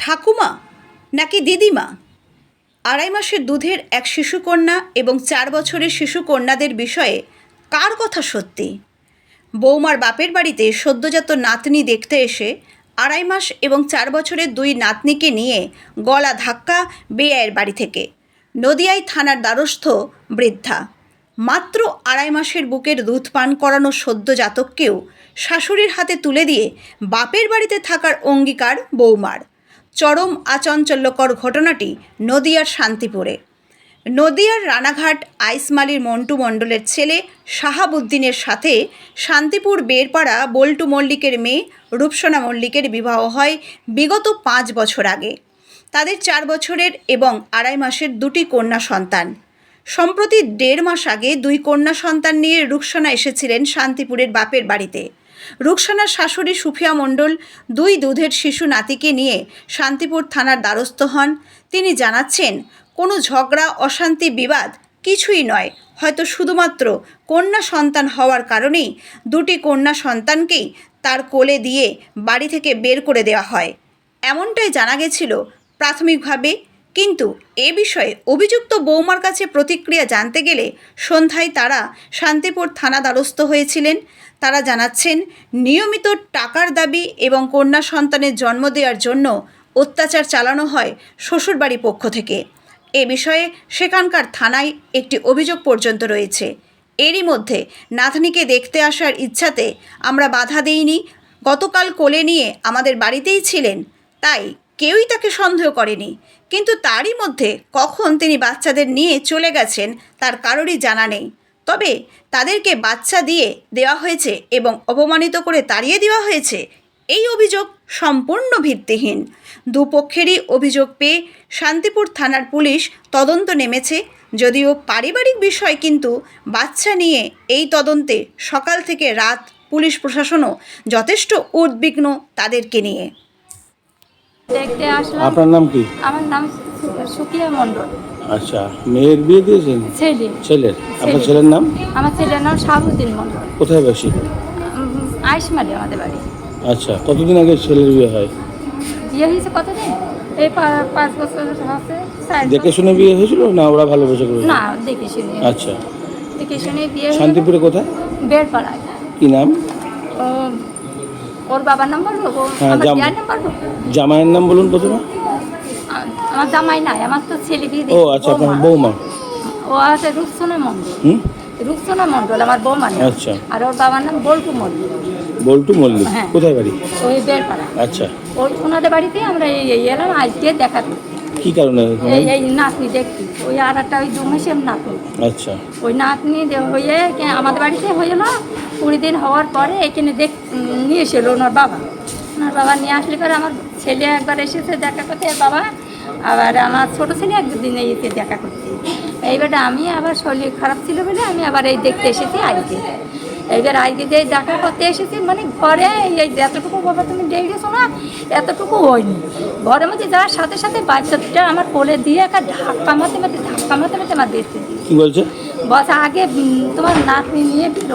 ঠাকুমা নাকি দিদিমা? ২.৫ মাসের দুধের এক শিশুকন্যা এবং ৪ বছরের শিশুকন্যাদের বিষয়ে কার কথা সত্যি? বৌমার বাপের বাড়িতে সদ্যজাত নাতনি দেখতে এসে ২.৫ মাস এবং ৪ বছরের ২ নাতনিকে নিয়ে গলা ধাক্কা বেয়াইয়ের বাড়ি থেকে। নদিয়ায় থানার দ্বারস্থ বৃদ্ধা। মাত্র ২.৫ মাসের বুকের দুধ পান করানো সদ্যজাতককেও শাশুড়ির হাতে তুলে দিয়ে বাপের বাড়িতে থাকার অঙ্গীকার বৌমার। চরম আচাঞ্চল্যকর ঘটনাটি নদিয়ার শান্তিপুরে। নদিয়ার রানাঘাট আইসমালির মন্টু মণ্ডলের ছেলে শাহাবুদ্দিনের সাথে শান্তিপুর বেরপাড়া বল্টু মল্লিকের মেয়ে রূপসোনা মল্লিকের বিবাহ হয় বিগত ৫ বছর আগে। তাদের ৪ বছরের এবং ২.৫ মাসের ২টি কন্যা সন্তান। সম্প্রতি ১.৫ মাস আগে ২ কন্যা সন্তান নিয়ে রূপসোনা এসেছিলেন শান্তিপুরের বাপের বাড়িতে। রূপসোনার শাশুড়ি সুফিয়া মণ্ডল ২ দুধের শিশু নাতিকে নিয়ে শান্তিপুর থানার দ্বারস্থ হন। তিনি জানাচ্ছেন, কোনো ঝগড়া অশান্তি বিবাদ কিছুই নয়, হয়তো শুধুমাত্র কন্যা সন্তান হওয়ার কারণেই ২টি কন্যা সন্তানকেই তার কোলে দিয়ে বাড়ি থেকে বের করে দেওয়া হয়, এমনটাই জানা গেছিল প্রাথমিকভাবে। কিন্তু এ বিষয়ে অভিযুক্ত বৌমার কাছে প্রতিক্রিয়া জানতে গেলে সন্ধ্যায় তারা শান্তিপুর থানা দ্বারস্থ হয়েছিলেন। তারা জানাচ্ছেন, নিয়মিত টাকার দাবি এবং কন্যা সন্তানের জন্ম দেওয়ার জন্য অত্যাচার চালানো হয় শ্বশুরবাড়ি পক্ষ থেকে। এ বিষয়ে সেখানকার থানায় একটি অভিযোগ পর্যন্ত রয়েছে। এরই মধ্যে নাতনিকে দেখতে আসার ইচ্ছাতে আমরা বাধা দিইনি। গতকাল কোলে নিয়ে আমাদের বাড়িতেই ছিলেন, তাই কেউই তাকে সন্দেহ করেনি। কিন্তু তারই মধ্যে কখন তিনি বাচ্চাদের নিয়ে চলে গেছেন তার কারোরই জানা নেই। তবে তাদেরকে বাচ্চা দিয়ে দেওয়া হয়েছে এবং অপমানিত করে তাড়িয়ে দেওয়া হয়েছে, এই অভিযোগ সম্পূর্ণ ভিত্তিহীন। দুপক্ষেরই অভিযোগ পেয়ে শান্তিপুর থানার পুলিশ তদন্ত নেমেছে। যদিও পারিবারিক বিষয়, কিন্তু বাচ্চা নিয়ে এই তদন্তে সকাল থেকে রাত পুলিশ প্রশাসনও যথেষ্ট উদ্বিগ্ন তাদেরকে নিয়ে। দেখতে আসলাম। আপনার নাম কি? আমার নাম সুফিয়া মণ্ডল। আচ্ছা, মেয়ের বিয়ে দিয়েছেন? ছেলের। আপনার ছেলের নাম? আমার ছেলের নাম শাহাবুদ্দিন মণ্ডল। কোথায় বাসি? আইসমালি আমাদের বাড়ি। আচ্ছা, কতদিন আগে ছেলের বিয়ে হয়? বিয়ে হয়েছে কতদিন? এই 5 বছর হচ্ছে। দেখে শুনে বিয়ে হয়েছিল না ওরা ভালোবেসে করেছে? না, দেখে শুনে। আচ্ছা, দেখে শুনে বিয়ে। শান্তিপুরে কোথায়? বেরপাড়ায়। কি নাম? ওর বাবার নাম বলবো? হ্যাঁ, আমার বিয়ার নাম বলবো? জামাইয়ের নাম বলুন প্রথমে। আমার জামাই নাই, আমার তো ছেলে বিয়ে। ও আচ্ছা, আপনার বৌমা? ও আছে রূপসোনা মণ্ডল। রূপসোনা মণ্ডল আমার বৌমা। আচ্ছা। আর ওর বাবার নাম বল্টু মল্লিক। বল্টু মল্লিক। হ্যাঁ। কোথায় বাড়ি? ওই বেরপাড়া। আচ্ছা, ওনাদের বাড়িতে আমরা এলাম আজকে দেখা করতে। কি কারণে? এই নাতনি দেখছি, ওই আর একটা ওই 2 মাসের নাতনি। আচ্ছা, ওই নাতনি হয়ে আমাদের বাড়িতে হইলো 20 দিন হওয়ার পরে এখানে নিয়ে এসেছিল ওনার বাবা নিয়ে আসলে পরে আমার ছেলে একবার এসেছে দেখা করতে, বাবা আবার আমার ছোটো ছেলে একদিন এসে দেখা করতে। এইবারে আমি আবার শরীর খারাপ ছিল বলে আমি আবার এই দেখতে এসেছি আজকে। এইবার আজকে যে দেখা করতে এসেছি, মানে ঘরে এই যতটুকু বাবা তুমি দেখেছো না, এতটুকু হয়নি। ঘরের মধ্যে যাওয়ার সাথে সাথে বাচ্চাটা আমার কোলে দিয়ে একটা ধাক্কা মারতে আমার দেখতে দিই। কি বলছে? বস আগে তোমার নাতনি নিয়ে দিল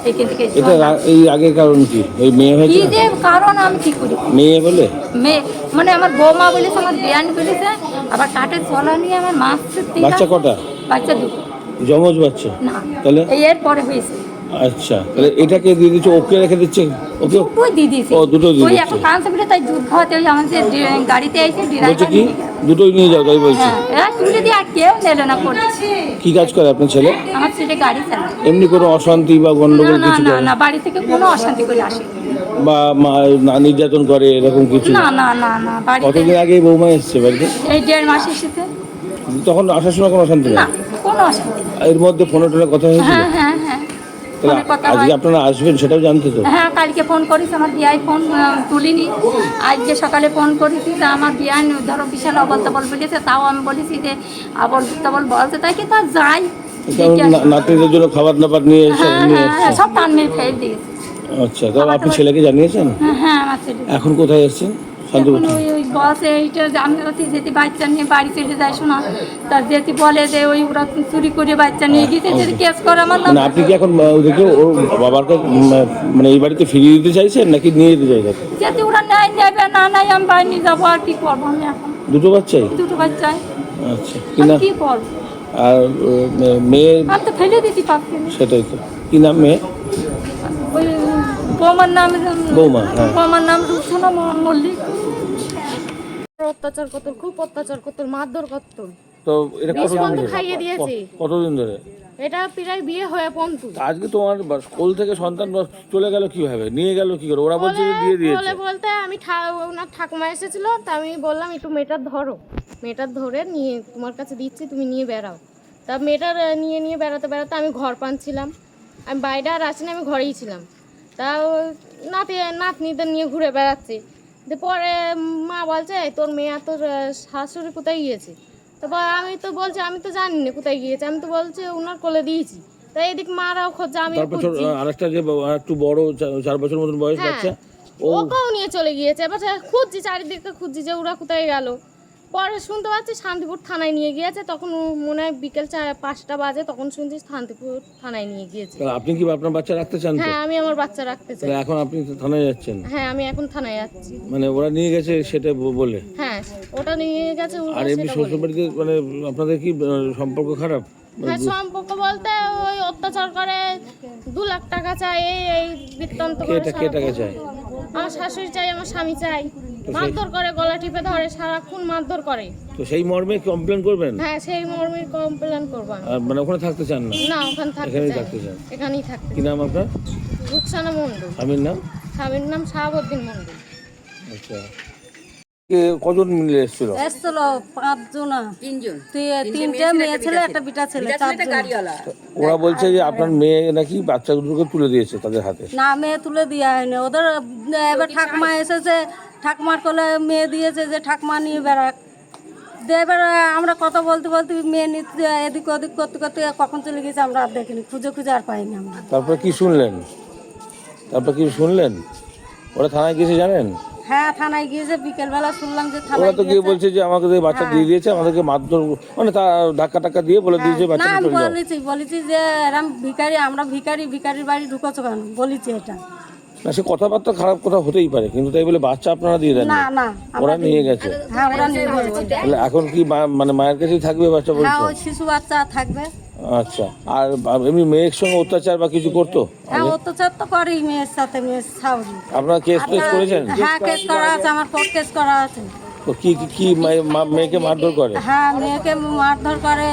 এখান থেকে। এটা এই আগের কারণ কি? ওই মেয়ে হয়েছে? কি যে কারণ আমি কি করি? মেয়ে বলে? মেয়ে মানে আমার বৌমা বলেছে, আমার বিয়ান বলেছে, আবার কাঠের চলা নিয়ে আমার মাছ। বাচ্চা কটা? বাচ্চা 2। জমজ বাচ্চা? না, তাহলে এর পরে হয়েছে। আচ্ছা, তাহলে এটাকে দিয়ে দিচ্ছে, ওকে রেখে দিচ্ছে? ওকে দুটোই দিয়ে দিয়েছে। ও, দুটো দিয়ে ওই দিচ্ছে। এখন কাঁচা তাই দুধ খাওয়াতে ওই আমাদের গাড়িতে এসে বলছে ড্রাইভার কি দুটোই নিয়ে যাও, তাই বলছে? হ্যাঁ, তুলে দিয়ে আর কেউ নিল না করছে। কি কাজ করে আপনার ছেলে? আমার ছেলে গাড়ি চালায়। এমনি কোনো অশান্তি বা গন্ডগোল না কিছু না করে? না, বাড়ি থেকে কোনো অশান্তি করে আসে বা নির্যাতন করে এরকম কিছু? না না না না, বাড়িতে। কতদিন আগে বৌমা এসছে বাড়িতে? এই 1.5 মাস এসেছে। তখন আসার সময় কোনো অশান্তি না, নেই? কোনো অশান্তি নেই। এর মধ্যে ফোনে টোনে কথা হয়েছিল? হ্যাঁ হ্যাঁ হ্যাঁ, তাহলে ফোনে কথা আজকে হয়। আপনারা আসবেন সেটাও জানতে তো? হ্যাঁ, কালকে ফোন করিস, আমার বিয়াই ফোন তুলিনি। আজকে সকালে ফোন করেছি, তা আমার বিয়াই ধরো বিশাল অবল তবল বলেছে, তাও আমি বলেছি যে আবল তবল বলতে তাই কি তা যাই। নাতিদের জন্য খাবার দাবার নিয়ে হ্যাঁ হ্যাঁ হ্যাঁ, সব টান মেরে খেয়ে দিয়েছে। আচ্ছা, তাহলে আপনি ছেলেকে জানিয়েছেন? হ্যাঁ, আমার ছেলে এখন কোথায় এসছেন? এখন ওই বসে এইটা আমি হচ্ছে যেতে বাচ্চা নিয়ে বাড়ি চলে যায় শোনা, তার যেতে বলে যে ওই ওরা চুরি করে বাচ্চা নিয়ে গিয়েছে, যদি কেস করে আমার নাম। মানে আপনি কি এখন ওদেরকে ওর বাবাকে মানে এই বাড়িতে ফিরিয়ে দিতে চাইছেন নাকি নিয়ে যেতে চাইছেন? যেতে ওরা নেয় নাই নেবে না নাই আমি বাড়ি নিয়ে যাবো, আর কি করবো আমি এখন? দুটো বাচ্চাই? দুটো বাচ্চাই, আচ্ছা, কি আমি নাম? কি করবো? আর মেয়ের? আমি তো ফেলে দিতে পারছি না। সেটাই তো, কি নাম মেয়ে? ওই বৌমার নাম, বৌমা, হ্যাঁ। বৌমার নাম রুকসানা মল্লিক। অত্যাচার করতো, খুব অত্যাচার করতো, মারধর করতো। তো এটা বিষ কতদিন পর্যন্ত ধরে? খাইয়ে দিয়েছি। কতদিন ধরে? এটা প্রায় বিয়ে হয়ে পন্তু। আজকে তোমার স্কুল থেকে সন্তান চলে গেল কিভাবে, নিয়ে গেল কি করে? ওরা বলছে যে দিয়ে দিয়েছে। বলে বলতে আমি ওনার ঠাকুমা এসেছিল, তা আমি বললাম একটু মেয়েটার ধরো, মেয়েটার ধরে নিয়ে তোমার কাছে দিচ্ছি, তুমি নিয়ে বেড়াও। তা মেয়েটার নিয়ে বেড়াতে বেড়াতে আমি ঘর পাচ্ছিলাম, আমি বাইরে আর আসিনি, আমি ঘরেই ছিলাম। তা নাতনিদের নিয়ে ঘুরে বেড়াচ্ছি। পরে মা বলছে তোর মেয়ে আর তোর শাশুড়ি কোথায় গিয়েছে? তো আমি তো বলছি আমি তো জানি না কোথায় গিয়েছে, আমি তো বলছি ওনার কোলে দিয়েছি। তাই এদিক মারাও খোঁজে, আমি খুঁজছি। আরেকটা যে একটু বড় 4 বছর মতন বয়স বাচ্চা, ওকেও নিয়ে চলে গিয়েছে। এবার খুঁজছি, চারিদিকে খুঁজছি যে ওরা কোথায় গেল। পরে শুনতে পাচ্ছি শান্তিপুর থানায় নিয়ে গিয়েছে। তখন মনে হয় বিকেল 5টা বাজে, তখন শুনছি শান্তিপুর থানায় নিয়ে গিয়েছে। আপনি কি আপনার বাচ্চা রাখতে চান? হ্যাঁ, আমি আমার বাচ্চা রাখতে চাই। এখন আপনি থানায় যাচ্ছেন? হ্যাঁ, আমি এখন থানায় যাচ্ছি। মানে ওরা নিয়ে গেছে সেটা বলে? হ্যাঁ, ওটা নিয়ে গেছে। আর এমনি শ্বশুরবাড়িতে মানে আপনাদের কি সম্পর্ক খারাপ? হ্যাঁ, সম্পর্ক বলতে ওই অত্যাচার করে, 2 লাখ টাকা চাই, এই বৃত্তান্ত করে। কে টাকা চায়? আমার শাশুড়ি চাই, আমার স্বামী চাই। মারধর করে, গলা টিপে ধরে, সারাক্ষণ মারধর করে। তো সেই মর্মে কমপ্লেন করবেন? হ্যাঁ, সেই মর্মে কমপ্লেন করব। আর মানে ওখানে থাকতে চান না? না, ওখানে এখানেই থাকতে থাকতে চাই, চান? এখানেই থাকতে। কি নাম আপনার? রুকসানা মণ্ডল। স্বামীর নাম? স্বামীর নাম শাহাবুদ্দিন মণ্ডল। আচ্ছা, কজন মিলে এসেছিল? এসছিল 5 জন, 3টে মেয়ে ছেলে, একটা বিটা ছেলে, 4 জন। ওরা বলছে যে আপনার মেয়ে নাকি বাচ্চাগুলোকে তুলে দিয়েছে তাদের হাতে। না, মেয়ে তুলে দেওয়া হয়নি ওদের। এবার ঠাকুমা এসেছে, ঠাকুমার কোলে মেয়ে দিয়েছে যে ঠাকুমা নিয়ে বেড়াক। এবার আমরা কথা বলতে বলতে মেয়ে নিতে এদিক ওদিক করতে করতে কখন চলে গেছে আমরা আর দেখিনি, খুঁজে আর পাইনি আমরা। তারপরে কি শুনলেন? ওরা থানায় গিয়েছে জানেন? হ্যাঁ, থানায় গিয়েছে, বিকেলবেলা শুনলাম যে ওরা থানায় তো গিয়ে গিয়েছে। বলছে যে আমাকে বাচ্চা দিয়ে দিয়েছে, আমাদেরকে মারধর মানে তা ধাক্কা টাক্কা দিয়ে বলে দিয়েছে না, বাচ্চাটা আমি চলে যাও। বলেছি যে এরম ভিখারি, আমরা ভিখারির বাড়ি ঢুকেছো কেন, বলেছি এটা। না, সে কথাবার্তা খারাপ কথা হতেই পারে, কিন্তু তাই বলে বাচ্চা আপনারা দিয়ে দেন? না না, ওরা নিয়ে গেছে। হ্যাঁ, ওরা নিয়ে গেছে। তাহলে এখন কি মানে মায়ের কাছেই থাকবে বাচ্চা হ্যাঁ, বলছো? ওই শিশু বাচ্চা থাকবে। আচ্ছা, আর এমনি মেয়ের সঙ্গে অত্যাচার বা কিছু করতো? হ্যাঁ, অত্যাচার তো করেই মেয়ের সাথে, মেয়ের সাউরি। আপনারা কেস টেস করেছেন? হ্যাঁ, কেস করা আছে, আমার কোর্ট কেস করা আছে। তো কি মেয়েকে মারধর করে? হ্যাঁ, মেয়েকে মারধর করে,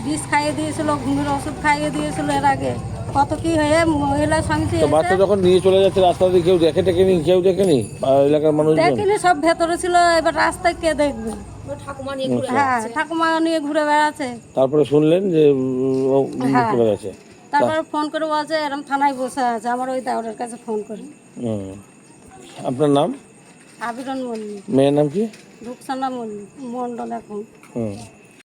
বিষ খাইয়ে দিয়েছিল, ঘুমের ওষুধ খাইয়ে দিয়েছিল এর আগে। কত কি হয়ে মহিলা সমিতি তো বাচ্চা যখন নিয়ে চলে যাচ্ছে রাস্তা দিয়ে কেউ দেখেনি? এলাকার মানুষ দেখিনি, সব ভেতরে ছিল। এবার রাস্তায় কে দেখবে? হ্যাঁ, ঠাকুমা নিয়ে ঘুরে বেড়াচ্ছে। তারপরে শুনলেন যে ও হ্যাঁ। চলে গেছে? তারপরে ফোন করে বলছে এরম থানায় বসে আছে। আমার ওই দাওরের কাছে ফোন করি। আপনার নাম? আবিরন মল্লিক। মেয়ের নাম কি? রুকসানা মণ্ডল এখন।